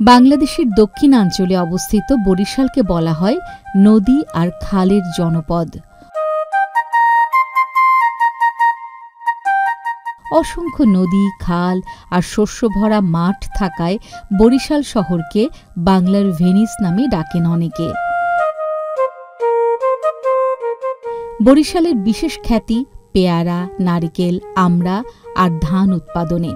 বাংলাদেশের দক্ষিণাঞ্চলে অবস্থিত বরিশালকে বলা হয় নদী আর খালের জনপদ। অসংখ্য নদী, খাল আর শস্যভরা মাঠ থাকায় বরিশাল শহরকে বাংলার ভেনিস নামে ডাকেন অনেকে। বরিশালের বিশেষ খ্যাতি পেয়ারা, নারিকেল, আমড়া আর ধান উৎপাদনে।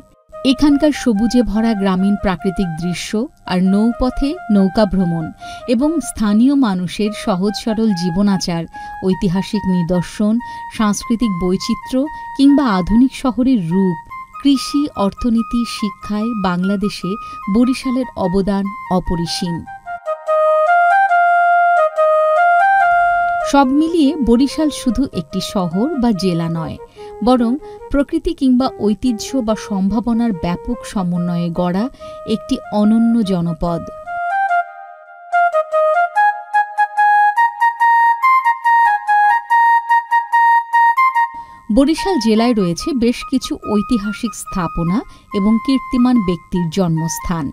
এখানকার সবুজে ভরা গ্রামীণ প্রাকৃতিক দৃশ্য আর নৌপথে নৌকা ভ্রমণ এবং স্থানীয় মানুষের সহজ সরল জীবনাচার, ঐতিহাসিক নিদর্শন, সাংস্কৃতিক বৈচিত্র্য কিংবা আধুনিক শহরের রূপ, কৃষি, অর্থনীতি, শিক্ষায় বাংলাদেশে বরিশালের অবদান অপরিসীম। সব মিলিয়ে বরিশাল শুধু একটি শহর বা জেলা নয়, বরং প্রকৃতি কিংবা ঐতিহ্য বা সম্ভাবনার ব্যাপক সমন্বয়ে গড়া একটি অনন্য জনপদ। বরিশাল জেলায় রয়েছে বেশ কিছু ঐতিহাসিক স্থাপনা এবং কীর্তিমান ব্যক্তির জন্মস্থান।